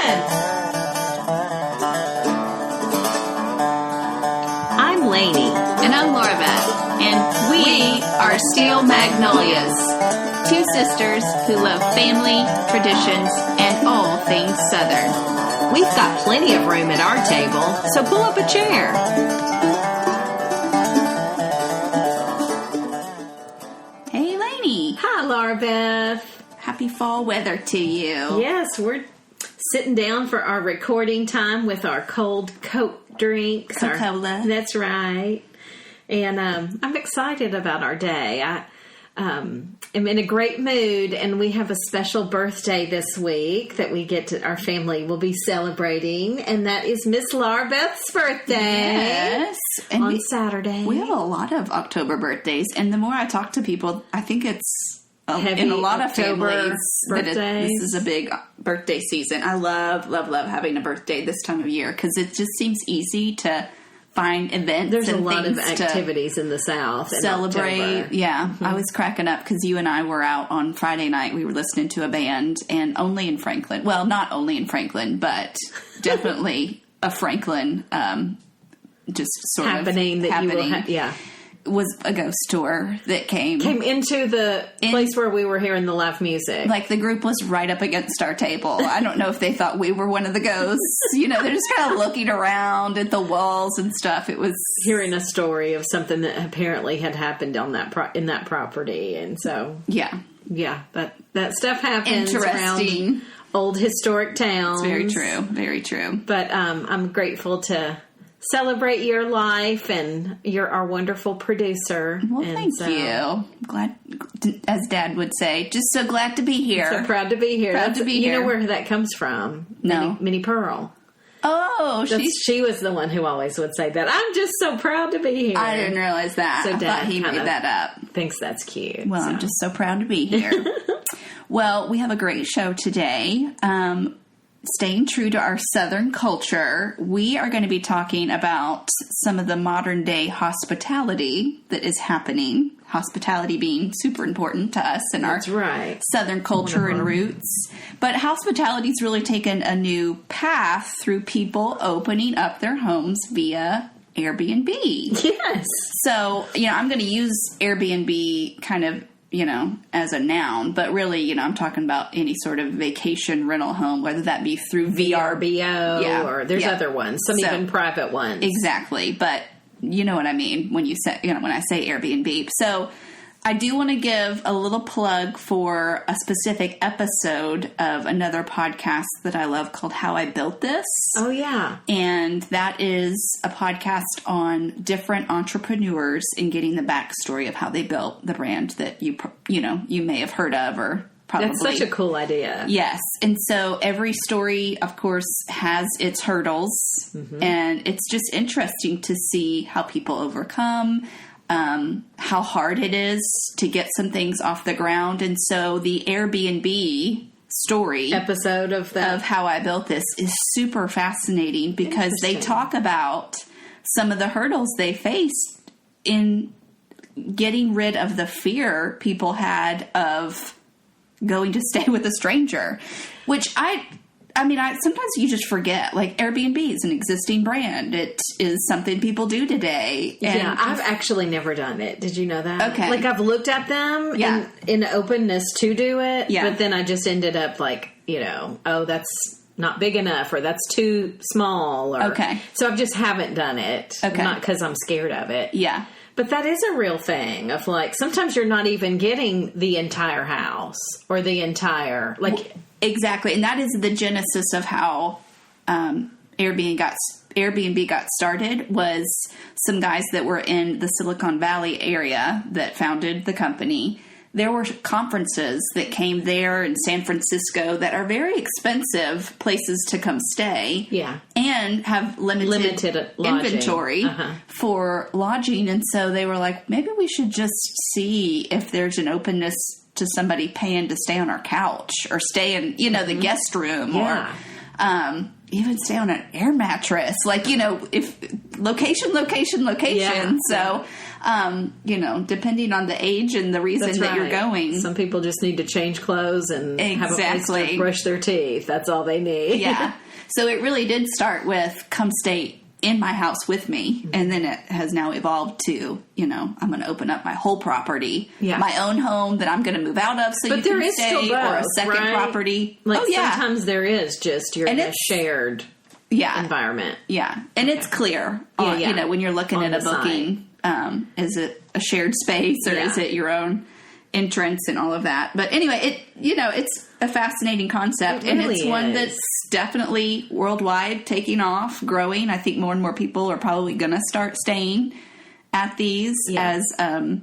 in. I'm Lainey. And I'm Laura Beth. And we are Steel Magnolias, two sisters who love family, traditions, and all things Southern. We've got plenty of room at our table, so pull up a chair. Hey, Lainey. Hi, Laura Beth. Happy fall weather to you. Yes, we're sitting down for our recording time with our cold Coke drinks. Coca-Cola. That's right. And I'm excited about our day. I am in a great mood, and we have a special birthday this week that our family will be celebrating, and that is Miss Laura Beth's birthday. Yes. And on Saturday. We have a lot of October birthdays, and the more I talk to people, I think it's Heavy in a lot October of families birthdays. This is a big birthday season. I love having a birthday this time of year because it just seems easy to find events. There's and a lot of things activities in the South. Celebrate. October. Yeah. Mm-hmm. I was cracking up because you and I were out on Friday night. We were listening to a band, and only in Franklin. Well, not only in Franklin, but definitely a Franklin just sort happening of that happening. You will yeah. Was a ghost tour that came into the place where we were hearing the live music. Like the group was right up against our table. I don't know if they thought we were one of the ghosts. You know, they're just kind of looking around at the walls and stuff. It was hearing a story of something that apparently had happened on that in that property, and so yeah, that stuff happens interesting around old historic towns. It's very true, very true. But I'm grateful to celebrate your life, and you're our wonderful producer. Well, thank you. Glad, as Dad would say, just so glad to be here. So proud to be here. Proud to be here. You know where that comes from? No. Minnie Pearl. Oh, she was the one who always would say that. I'm just so proud to be here. I didn't realize that. So I Dad thought he made that up. Thinks that's cute. Well, I'm just so proud to be here. Well, we have a great show today. Staying true to our Southern culture, we are going to be talking about some of the modern day hospitality that is happening. Hospitality being super important to us in our Southern culture and roots. But hospitality's really taken a new path through people opening up their homes via Airbnb. Yes. So, I'm going to use Airbnb kind of as a noun, but really, I'm talking about any sort of vacation rental home, whether that be through VRBO or there's other ones, some even private ones. Exactly. But you know what I mean when you say, when I say Airbnb. So I do want to give a little plug for a specific episode of another podcast that I love called How I Built This. Oh, yeah. And that is a podcast on different entrepreneurs and getting the backstory of how they built the brand that you may have heard of or probably. That's such a cool idea. Yes. And so every story, of course, has its hurdles. Mm-hmm. And it's just interesting to see how people overcome how hard it is to get some things off the ground. And so the Airbnb story episode of How I Built This is super fascinating because they talk about some of the hurdles they faced in getting rid of the fear people had of going to stay with a stranger, which I sometimes you just forget, like Airbnb is an existing brand. It is something people do today. And I've actually never done it. Did you know that? Okay. Like I've looked at them in openness to do it, but then I just ended up like, that's not big enough or that's too small. So I just haven't done it. Okay. Not because I'm scared of it. Yeah. But that is a real thing of like, sometimes you're not even getting the entire house or the entire, like... Well, exactly. And that is the genesis of how Airbnb got started was some guys that were in the Silicon Valley area that founded the company. There were conferences that came there in San Francisco that are very expensive places to come stay. Yeah. And have limited inventory for lodging. And so they were like, maybe we should just see if there's an openness to somebody paying to stay on our couch or stay in, the guest room or even stay on an air mattress. Like, if location. Yeah. So, depending on the age and the reason That's that you're right. going. Some people just need to change clothes and have a place Exactly. to brush their teeth. That's all they need. Yeah. So it really did start with come stay in my house with me. And then it has now evolved to, I'm going to open up my whole property, my own home that I'm going to move out of so But you there can is stay, still both, or a second right? property. Like sometimes there is just you're in a shared environment. Yeah. And it's clear, when you're looking On at a the booking, is it a shared space or is it your own entrance and all of that? But anyway, it's a fascinating concept, It and really it's one is. that's definitely worldwide, taking off, growing. I think more and more people are probably going to start staying at these as, It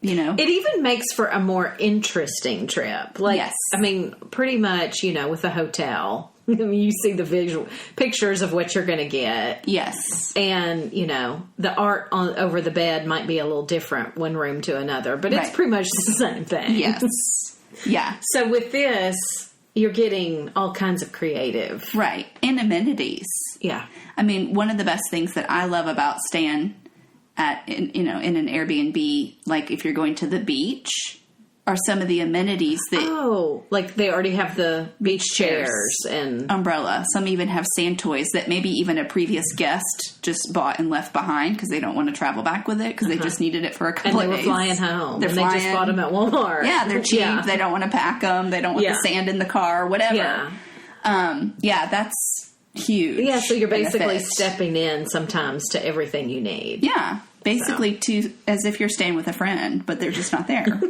even makes for a more interesting trip. Pretty much, with a hotel, you see the visual pictures of what you're going to get. Yes. And, the art over the bed might be a little different one room to another, but it's pretty much the same thing. Yes. Yeah. So with this, you're getting all kinds of creative. Right. And amenities. Yeah. I mean, one of the best things that I love about staying in an Airbnb, like if you're going to the beach, are some of the amenities that... like they already have the beach chairs and... umbrella. Some even have sand toys that maybe even a previous guest just bought and left behind because they don't want to travel back with it because they just needed it for a couple of days. And they were flying home. They just bought them at Walmart. Yeah, they're cheap. Yeah. They don't want to pack them. They don't want the sand in the car, whatever. Yeah. That's huge. Yeah, so you're basically benefit. stepping in sometimes to everything you need. Yeah, basically as if you're staying with a friend, but they're just not there.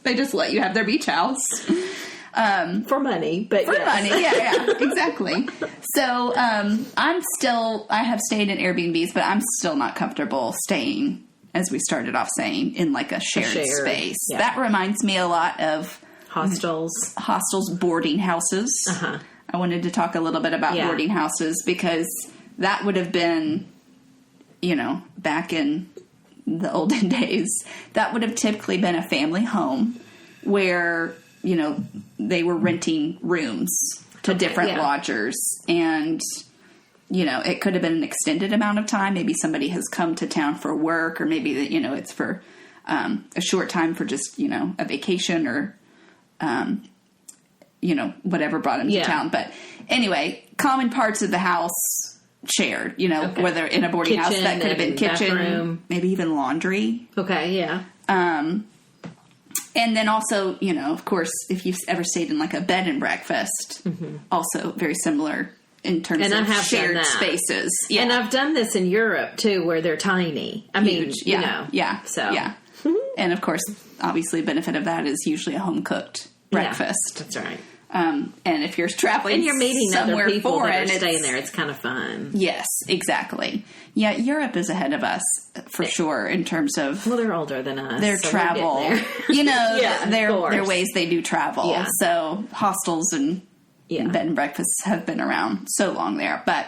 They just let you have their beach house. For money, but money. Yeah, exactly. So, I have stayed in Airbnbs, but I'm still not comfortable staying, as we started off saying, in like a shared space. Yeah. That reminds me a lot of hostels, boarding houses. I wanted to talk a little bit about boarding houses because that would have been, back in the olden days, that would have typically been a family home where, they were renting rooms to different lodgers. And, it could have been an extended amount of time. Maybe somebody has come to town for work, or maybe that, it's for a short time for just, a vacation or, whatever brought them to town. But anyway, common parts of the house shared, whether in a boarding house, that could have been kitchen, bathroom. Maybe even laundry. Okay, yeah. And then also, of course, if you've ever stayed in like a bed and breakfast, also very similar in terms of shared spaces. Yeah. And I've done this in Europe too, where they're tiny. I mean, And of course, obviously, benefit of that is usually a home cooked breakfast. Yeah, that's right. And if you're traveling and you're meeting other people foreign, that are staying there, it's kind of fun. Yes, exactly. Yeah, Europe is ahead of us for sure in terms of... Well, they're older than us. Their travel. Their ways they do travel. Yeah. So hostels and bed and breakfasts have been around so long there. But,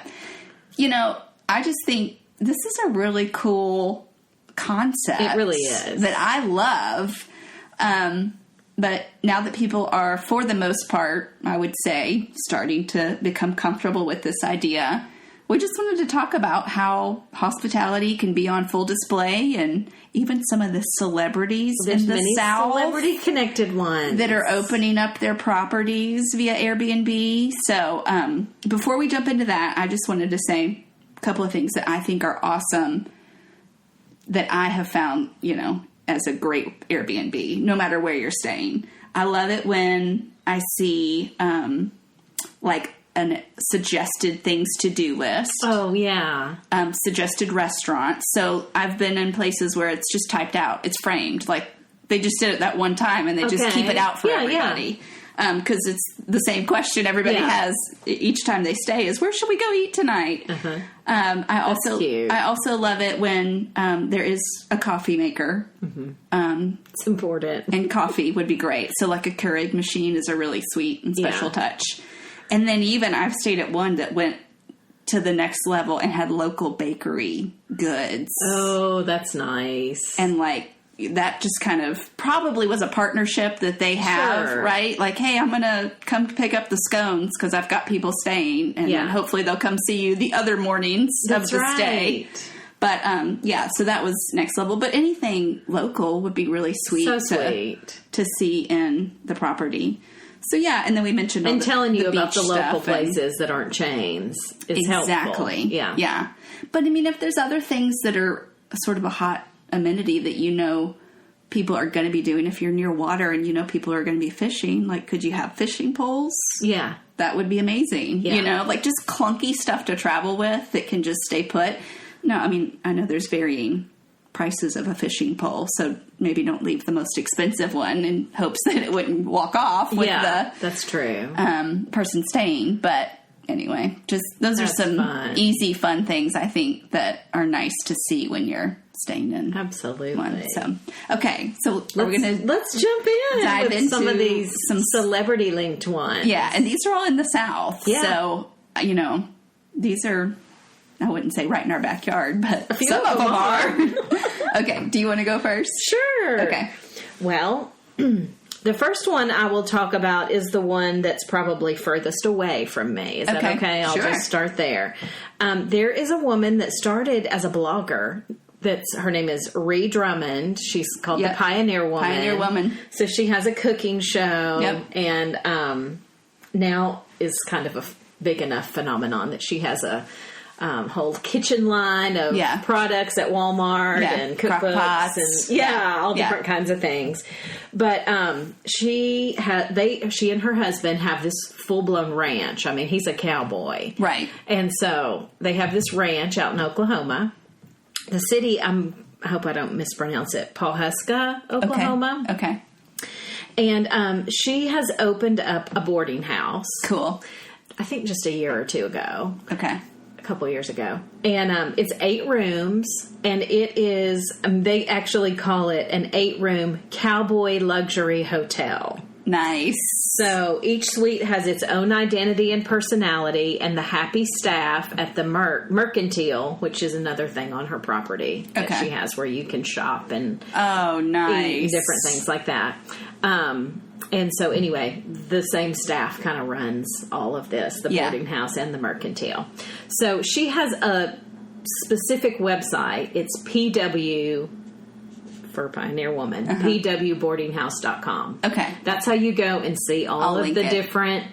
I just think this is a really cool concept. It really is. That I love. But now that people are, for the most part, I would say, starting to become comfortable with this idea, we just wanted to talk about how hospitality can be on full display, and even some of the celebrities in the South. Celebrity-connected ones. That are opening up their properties via Airbnb. So before we jump into that, I just wanted to say a couple of things that I think are awesome that I have found, as a great Airbnb, no matter where you're staying. I love it when I see, a suggested things to do list. Oh, yeah. Suggested restaurants. So I've been in places where it's just typed out. It's framed. Like, they just did it that one time, and they just keep it out for everybody. Because it's the same question everybody has each time they stay is, where should we go eat tonight? I also love it when there is a coffee maker. It's important. And coffee would be great. So like a Keurig machine is a really sweet and special touch. And then even I've stayed at one that went to the next level and had local bakery goods. Oh, that's nice. And like that just kind of probably was a partnership that they have, Sure. right? Like, hey, I'm going to come pick up the scones because I've got people staying, and then hopefully they'll come see you the other mornings of the stay. But, so that was next level. But anything local would be really sweet, to see in the property. So, and then we mentioned all telling you about the local stuff places that aren't chains is helpful. Yeah. But, I mean, if there's other things that are sort of a hot amenity that people are going to be doing, if you're near water and people are going to be fishing, like, could you have fishing poles? Yeah. That would be amazing. Like just clunky stuff to travel with that can just stay put. No, I mean, I know there's varying prices of a fishing pole, so maybe don't leave the most expensive one in hopes that it wouldn't walk off with that's true. Person staying. But anyway, just those are some easy, fun things I think that are nice to see when you're staying in. Absolutely. One. So, okay, so let's jump in dive with into some of these celebrity linked ones. Yeah, and these are all in the South. Yeah. So these are, I wouldn't say right in our backyard, but some of them are. Okay, do you want to go first? Sure. Okay. Well, the first one I will talk about is the one that's probably furthest away from me. Is that okay? I'll just start there. There is a woman that started as a blogger. Her name is Ree Drummond. She's called the Pioneer Woman. Pioneer Woman. So she has a cooking show, and now is kind of a big enough phenomenon that she has a whole kitchen line of products at Walmart and cookbooks and all different kinds of things. But she and her husband have this full-blown ranch. I mean, he's a cowboy. Right. And so they have this ranch out in Oklahoma. The city, I hope I don't mispronounce it, Pawhuska, Oklahoma. Okay. And she has opened up a boarding house. Cool. I think just a year or two ago. Okay. A couple years ago. And it's 8 rooms, and it is, they actually call it an 8-room cowboy luxury hotel. Nice. So each suite has its own identity and personality, and the happy staff at the Mercantile, which is another thing on her property that she has where you can shop and eat different things like that. And so anyway, the same staff kind of runs all of this, the boarding house and the Mercantile. So she has a specific website. It's PW for Pioneer Woman, pwboardinghouse.com. Okay. That's how you go and see all of the different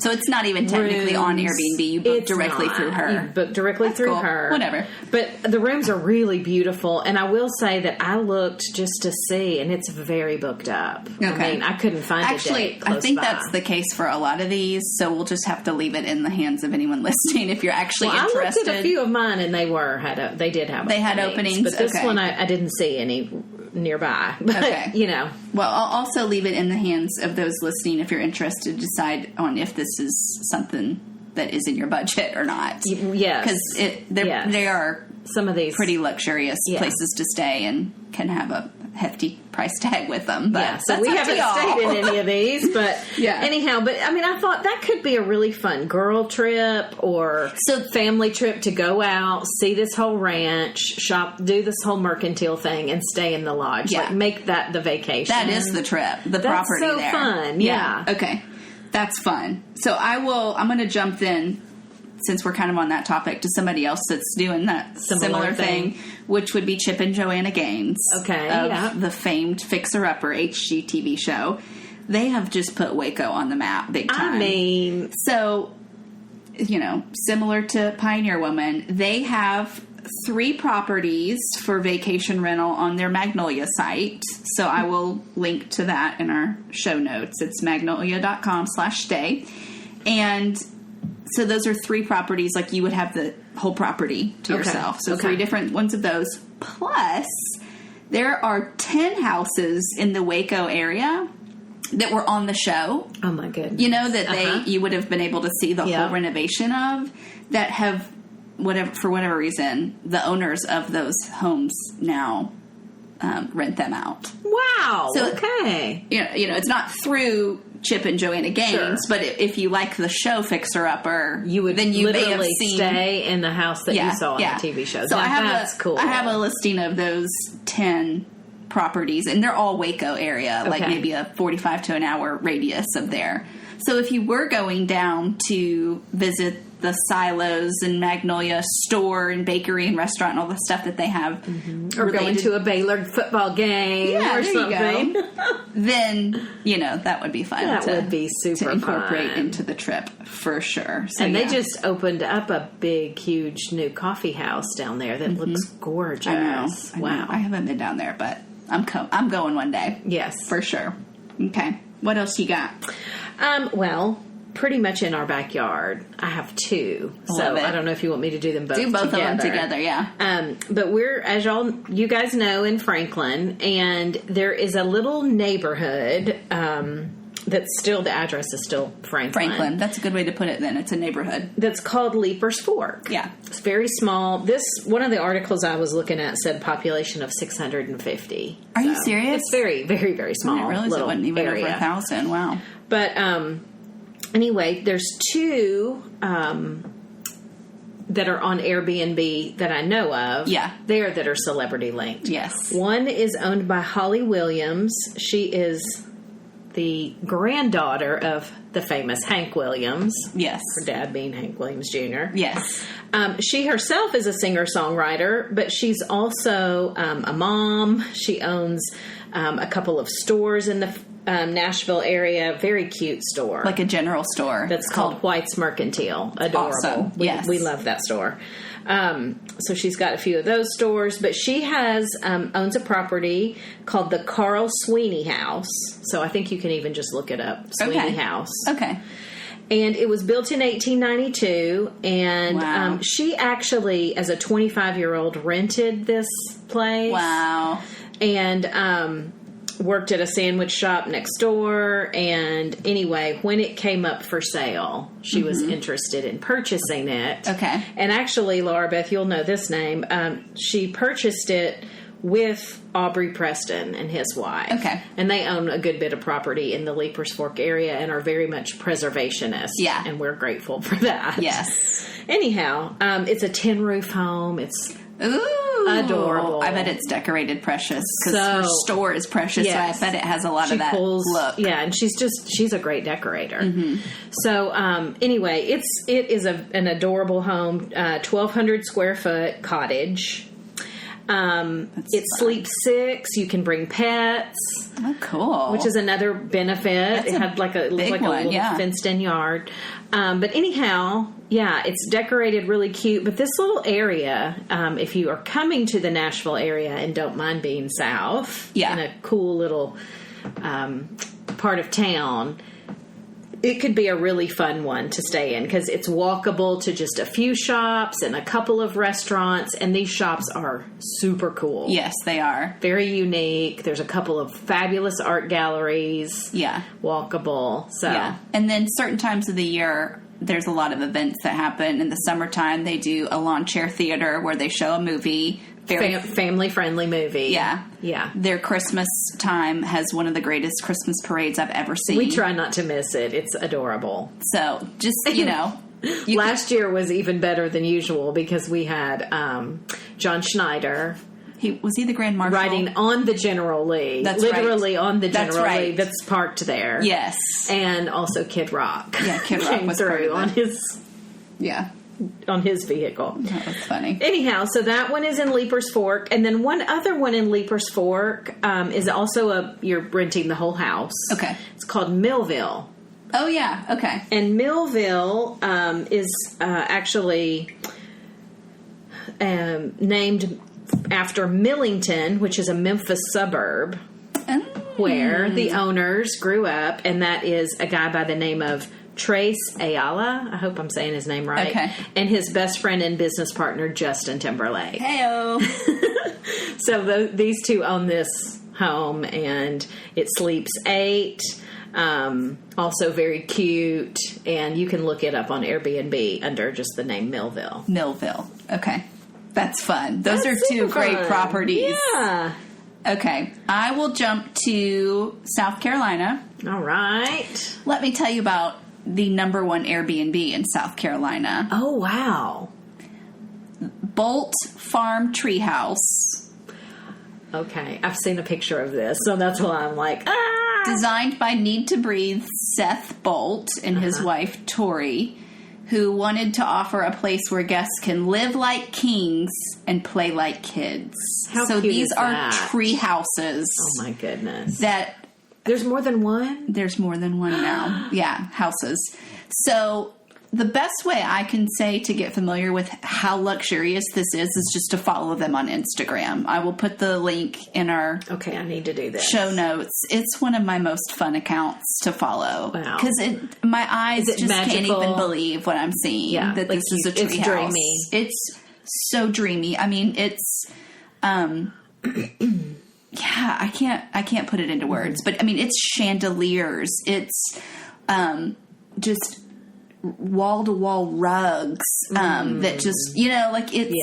so it's not even technically on Airbnb. You book directly through her. You book directly through her. Whatever. But the rooms are really beautiful, and I will say that I looked just to see, and it's very booked up. Okay. I mean, I couldn't find a date close I think by. that's the case for a lot of these, so we'll just have to leave it in the hands of anyone listening if you're actually interested. I looked at a few of mine, and they did have openings. But this one, I didn't see any nearby. But, Well, I'll also leave it in the hands of those listening if you're interested to decide on if this is something that is in your budget or not. Yes. Because they are some of these pretty luxurious places to stay and can have a hefty price tag with them. But so we haven't stayed in any of these, but anyhow, but I mean, I thought that could be a really fun girl trip or family trip to go out, see this whole ranch, shop, do this whole Mercantile thing, and stay in the lodge. Like, make that the vacation. That is the trip, the property there. That's so fun. Yeah. Okay. That's fun. So I'm going to jump in, since we're kind of on that topic, to somebody else that's doing that similar thing, which would be Chip and Joanna Gaines. Okay, of the famed Fixer Upper HGTV show. They have just put Waco on the map big time. I mean, so, similar to Pioneer Woman, they have 3 properties for vacation rental on their Magnolia site. So I will link to that in our show notes. It's magnolia.com/stay. And so those are 3 properties, like you would have the whole property to yourself. So 3 different ones of those. Plus, there are 10 houses in the Waco area that were on the show. Oh my goodness. You would have been able to see the whole renovation of, that have, for whatever reason, the owners of those homes now rent them out. Wow. So, okay. It's not through Chip and Joanna Gaines, but if you like the show Fixer Upper, you would literally stay in the house that you saw on the TV show. So that's cool. I have a listing of those 10 properties, and they're all Waco area, like maybe a 45 to an hour radius of there. So if you were going down to visit the Silos and Magnolia store and bakery and restaurant and all the stuff that they have, or going to a Baylor football game or something, then, that would be fun. That would be super to incorporate fun. into the trip for sure. So, and they just opened up a big, huge new coffee house down there that looks gorgeous. I know. Wow. I haven't been down there, but I'm going one day. Yes. For sure. Okay. What else you got? Well, pretty much in our backyard. I have two. Love it. I don't know if you want me to do them both together. Do both of them together, yeah. But we're, as you guys know, in Franklin, and there is a little neighborhood that's still, the address is still Franklin. That's a good way to put it then. It's a neighborhood. That's called Leapers Fork. Yeah. It's very small. One of the articles I was looking at said population of 650. Are you serious? It's very, very, very small. I didn't realize it wasn't even area. over 1,000. Wow. But anyway, there's two that are on Airbnb that I know of. Yeah. There that are celebrity linked. Yes. One is owned by Holly Williams. She is the granddaughter of the famous Hank Williams. Yes. Her dad being Hank Williams Jr. Yes. She herself is a singer-songwriter, but she's also a mom. She owns a couple of stores in the Nashville area. Very cute store. Like a general store. That's called White's Mercantile. Adorable. Awesome. Yes. We love that store. So she's got a few of those stores, but she owns a property called the Carl Sweeney House. So I think you can even just look it up. Sweeney House. Okay. And it was built in 1892, and wow. She actually, as a 25-year-old, rented this place. Wow. And worked at a sandwich shop next door. And anyway, when it came up for sale, she was interested in purchasing it. Okay. And actually, Laura Beth, you'll know this name. She purchased it with Aubrey Preston and his wife. Okay. And they own a good bit of property in the Leapers Fork area and are very much preservationist. Yeah. And we're grateful for that. Yes. Anyhow, it's a tin roof home. It's adorable. I bet it's decorated precious because her store is precious. Yes. So I bet it has a lot of that look. Yeah, and she's a great decorator. So anyway, it is an adorable home, 1,200 square foot cottage. It sleeps 6. You can bring pets. Oh, cool. Which is another benefit. It had like a little fenced in yard. But anyhow, yeah, it's decorated really cute. But this little area, if you are coming to the Nashville area and don't mind being south, in a cool little part of town, it could be a really fun one to stay in because it's walkable to just a few shops and a couple of restaurants, and these shops are super cool. Yes, they are. Very unique. There's a couple of fabulous art galleries. Yeah. Walkable. So. Yeah. And then certain times of the year, there's a lot of events that happen. In the summertime, they do a lawn chair theater where they show a movie. Family-friendly movie. Yeah. Yeah. Their Christmas time has one of the greatest Christmas parades I've ever seen. We try not to miss it. It's adorable. So, just, Last year was even better than usual because we had John Schneider. Was he the Grand Marshal? Riding on the General Lee. That's literally right. on the General That's Lee that's parked there. Yes. And also Kid Rock. Yeah, Kid Rock was through on his... Yeah. On his vehicle. That was funny. Anyhow, so that one is in Leapers Fork. And then one other one in Leapers Fork is also you're renting the whole house. Okay. It's called Millville. Oh, yeah. Okay. And Millville is actually named after Millington, which is a Memphis suburb, where the owners grew up. And that is a guy by the name of Trace Ayala, I hope I'm saying his name right. Okay. And his best friend and business partner, Justin Timberlake. Heyo. So these two own this home, and it sleeps 8. Also very cute, and you can look it up on Airbnb under just the name Millville. Millville. Okay. That's fun. Those are two great properties. Yeah. Okay. I will jump to South Carolina. All right. Let me tell you about the number one Airbnb in South Carolina. Oh, wow. Bolt Farm Treehouse. Okay. I've seen a picture of this, so that's why I'm like, ah! Designed by Need to Breathe Seth Bolt and his wife Tori, who wanted to offer a place where guests can live like kings and play like kids. How so cute these is are that? tree houses. Oh my goodness. There's more than one? There's more than one now. Yeah, houses. So the best way I can say to get familiar with how luxurious this is just to follow them on Instagram. I will put the link in our I need to do this. show notes. It's one of my most fun accounts to follow. Wow. Because my eyes just magical? can't even believe what I'm seeing. Yeah, that like this is a tree it's house. dreamy. It's so dreamy. I mean, it's yeah, I can't put it into words, but I mean, it's chandeliers. It's just wall-to-wall rugs that just, like it's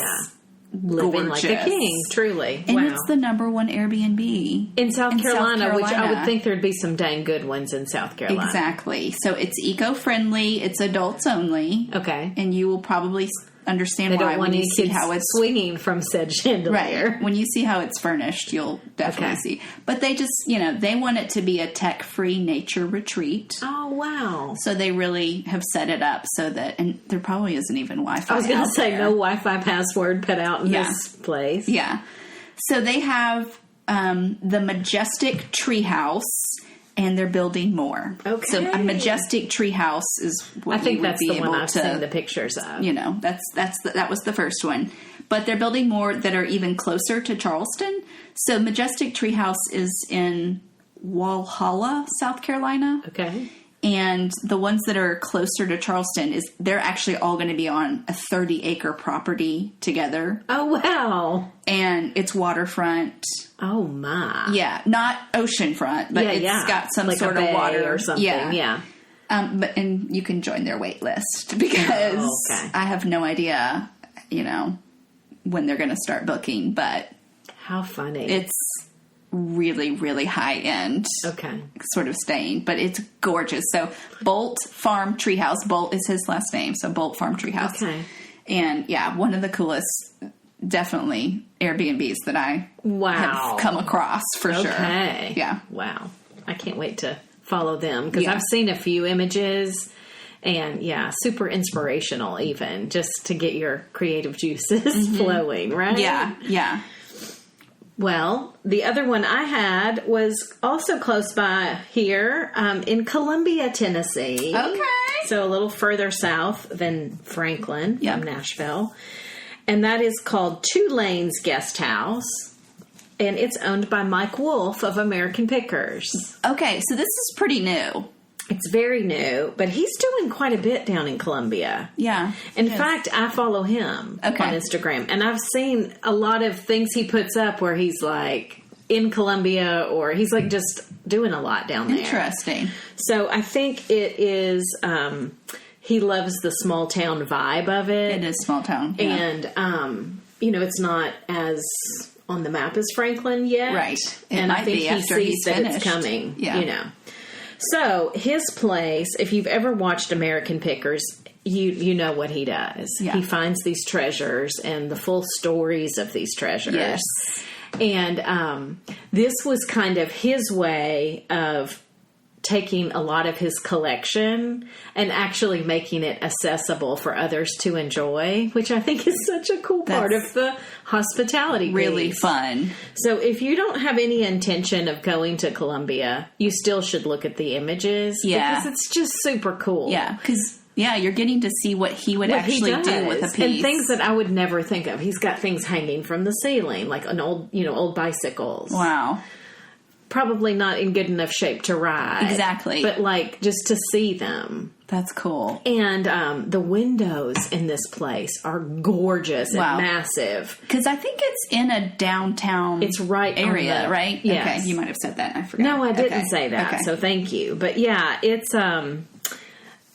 living gorgeous. like a king, truly. And wow. it's the number one Airbnb in South Carolina, which I would Carolina. think there'd be some dang good ones in South Carolina. Exactly. So it's eco-friendly. It's adults only. Okay. And you will probably understand They why don't when want you any see kids how it's swinging from said chandelier. right. When you see how it's furnished, you'll definitely see. But they just, they want it to be a tech-free nature retreat. Oh, wow. So they really have set it up so that, and there probably isn't even Wi-Fi. I was going to say there. no Wi-Fi password put out in this place. Yeah. So they have the Majestic Treehouse, and they're building more. Okay. So a Majestic Treehouse is what I think you would that's be the able one I've to, seen the pictures of. that was the first one. But they're building more that are even closer to Charleston. So Majestic Treehouse is in Walhalla, South Carolina. Okay. And the ones that are closer to Charleston they're actually all going to be on a 30-acre property together. Oh, wow. And it's waterfront. Oh, my. Yeah, not oceanfront, but it's got some like sort a of bay water or something. Yeah. And you can join their wait list because I have no idea, when they're going to start booking, but how funny. It's really, really high end. Okay. Sort of staying, but it's gorgeous. So Bolt Farm Treehouse. Bolt is his last name, so Bolt Farm Treehouse. Okay. And one of the coolest, definitely Airbnbs that I have come across for sure. Okay. Yeah. Wow. I can't wait to follow them because I've seen a few images and super inspirational even just to get your creative juices flowing, right? Yeah. Yeah. Well, the other one I had was also close by here in Columbia, Tennessee. Okay. So a little further south than Franklin from Nashville. And that is called Two Lanes Guest House. And it's owned by Mike Wolf of American Pickers. Okay, so this is pretty new. It's very new, but he's doing quite a bit down in Columbia. Yeah. In fact, I follow him on Instagram, and I've seen a lot of things he puts up where he's like in Columbia or he's like just doing a lot down there. Interesting. So I think it is, he loves the small town vibe of it. It is small town. Yeah. And, it's not as on the map as Franklin yet. Right. And I think he sees that it's coming, So his place, if you've ever watched American Pickers, you know what he does. Yeah. He finds these treasures and the full stories of these treasures. Yes. And this was kind of his way of taking a lot of his collection and actually making it accessible for others to enjoy, which I think is such a cool part of the hospitality really piece. Fun. So if you don't have any intention of going to Columbia, you still should look at the images because it's just super cool. Yeah, because you're getting to see what he would actually do with a piece. And things that I would never think of. He's got things hanging from the ceiling, like an old bicycles. Wow. Probably not in good enough shape to ride. Exactly. But like just to see them. That's cool. And the windows in this place are gorgeous and massive. Because I think it's in a downtown area, right? Yes. Okay, you might have said that. I forgot. No, I didn't say that. So thank you. But it's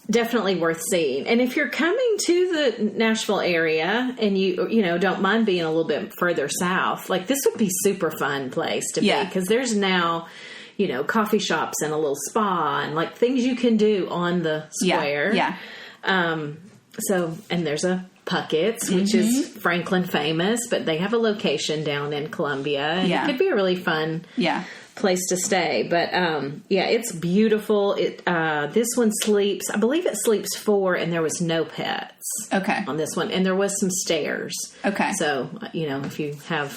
definitely worth seeing. And if you're coming to the Nashville area and you don't mind being a little bit further south, like this would be super fun place to be because there's now, coffee shops and a little spa and like things you can do on the square. Yeah. So, and there's a Puckett's, which is Franklin famous, but they have a location down in Columbia, and it could be a really fun place to stay. But it's beautiful. This one sleeps, I believe it sleeps 4, and there was no pets on this one, and there was some stairs. So if you have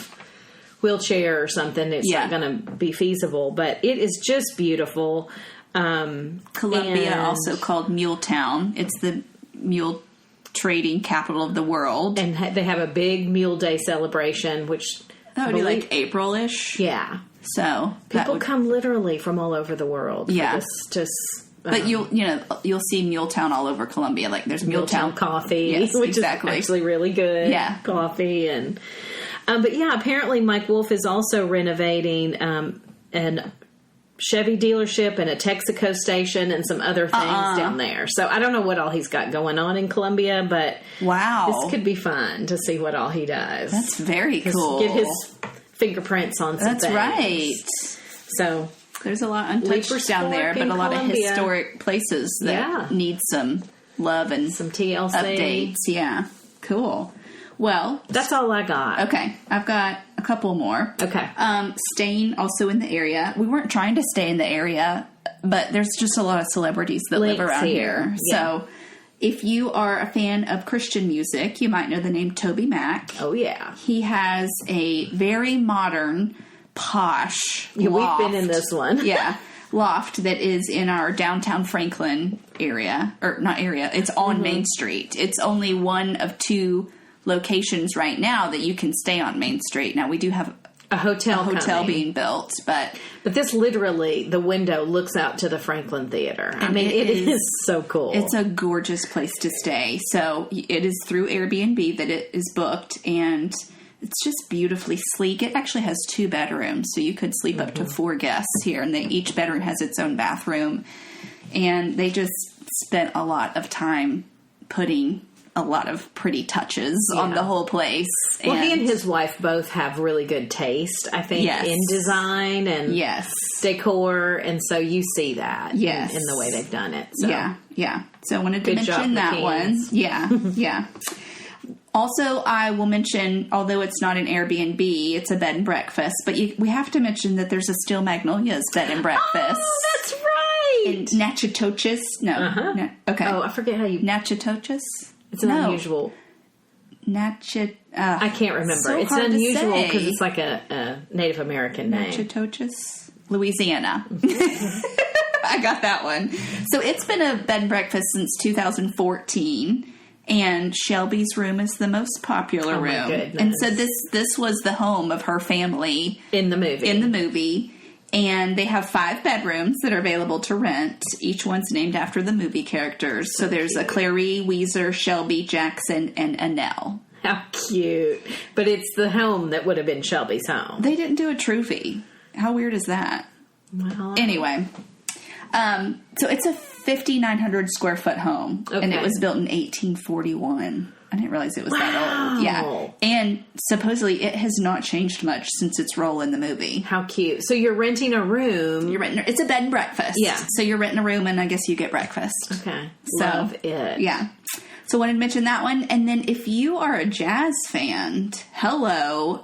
wheelchair or something, it's not going to be feasible, but it is just beautiful. Columbia, also called Muletown. It's the mule trading capital of the world, and they have a big Mule Day celebration, which that would be like April-ish. So people come literally from all over the world. But you'll see Muletown all over Columbia. Like there's Muletown coffee, which is actually really good. Coffee and but apparently Mike Wolf is also renovating an Chevy dealership and a Texaco station and some other things down there. So I don't know what all he's got going on in Columbia, but this could be fun to see what all he does. That's very cool. Get his fingerprints on some things. That's right. So there's a lot untouched down there, but a lot of historic places that need some love and some TLC updates. Yeah, cool. Well, that's all I got. Okay, I've got a couple more. Okay. Staying also in the area. We weren't trying to stay in the area, but there's just a lot of celebrities that live around here. So if you are a fan of Christian music, you might know the name Toby Mac. Oh, yeah. He has a very modern, posh loft. We've been in this one. Loft that is in our downtown Franklin area. Or not area. It's on Main Street. It's only one of 2 locations right now that you can stay on Main Street. Now we do have a hotel being built, but this literally, the window looks out to the Franklin Theater. I mean, it is so cool. It's a gorgeous place to stay. So it is through Airbnb that it is booked, and it's just beautifully sleek. It actually has 2 bedrooms, so you could sleep up to 4 guests here, and each bedroom has its own bathroom. And they just spent a lot of time putting a lot of pretty touches on the whole place. Well, he and his wife both have really good taste, I think, in design and decor, and so you see that in the way they've done it. So. So I wanted to mention that one. Also, I will mention, although it's not an Airbnb, it's a bed and breakfast, but we have to mention that there's a Still Magnolias bed and breakfast. Oh, that's right! In Natchitoches. No. Okay. Oh, I forget how you... Natchitoches? It's an unusual... I can't remember. So it's unusual because it's like a Native American name. Natchitoches? Louisiana. I got that one. So it's been a bed and breakfast since 2014. And Shelby's room is the most popular room. My goodness. And so this was the home of her family. In the movie. And they have 5 bedrooms that are available to rent. Each one's named after the movie characters. So there's a Clary, Weezer, Shelby, Jackson, and Annelle. How cute. But it's the home that would have been Shelby's home. They didn't do a trophy. How weird is that? Well, anyway. So it's a 5,900 square foot home. Okay. And it was built in 1841. I didn't realize it was that old. Yeah. And supposedly it has not changed much since its role in the movie. How cute. So you're renting a room. It's a bed and breakfast. Yeah. So you're renting a room and I guess you get breakfast. Okay. Love it. Yeah. So I wanted to mention that one. And then if you are a jazz fan,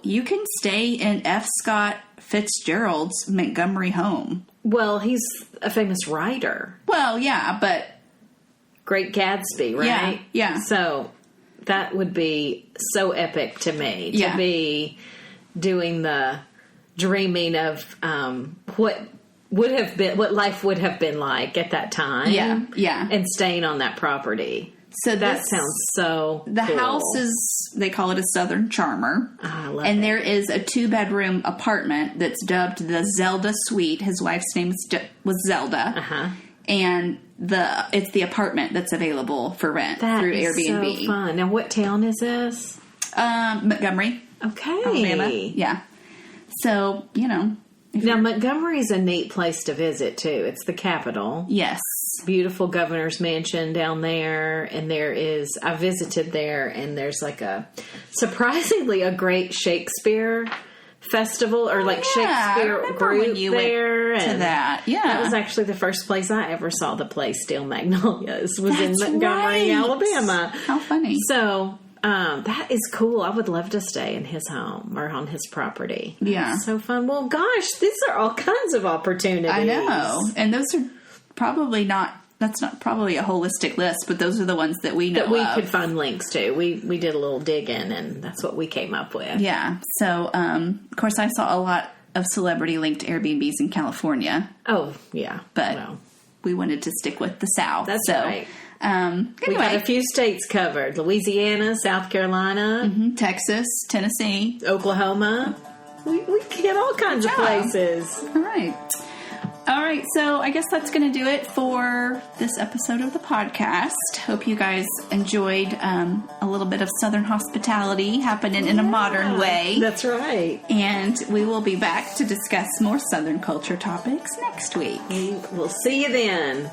you can stay in F. Scott Fitzgerald's Montgomery home. Well, he's a famous writer. Well, yeah, but... Great Gatsby, right? Yeah. So... that would be so epic to me to be doing the dreaming of what life would have been like at that time. Yeah. And staying on that property. So that sounds so The cool. house is, they call it a Southern Charmer. Oh, I love and it. there is a 2-bedroom apartment that's dubbed the Zelda Suite. His wife's name was Zelda. Uh-huh. And it's the apartment that's available for rent through Airbnb. So fun. Now, what town is this? Montgomery. Okay. Alabama. Yeah. So, Now, Montgomery's a neat place to visit, too. It's the capital. Yes. Beautiful governor's mansion down there. And I visited there, and there's surprisingly a great Shakespeare festival or Shakespeare group when you there went to that. Yeah, that was actually the first place I ever saw the play Still Magnolias was in Montgomery, Alabama. How funny! So That is cool. I would love to stay in his home or on his property. Yeah. That's so fun. Well, gosh, these are all kinds of opportunities. I know. And those are probably not, that's not probably a holistic list, but those are the ones that we know that we of. could find links to. We did a little digging, and that's what we came up with. Yeah. So, of course, I saw a lot of celebrity-linked Airbnbs in California. Oh, yeah. But we wanted to stick with the South. That's right. Anyway. We got a few states covered. Louisiana, South Carolina. Texas, Tennessee. Oklahoma. We get all kinds of places. All right, so I guess that's going to do it for this episode of the podcast. Hope you guys enjoyed a little bit of Southern hospitality happening in a modern way. That's right. And we will be back to discuss more Southern culture topics next week. We'll see you then.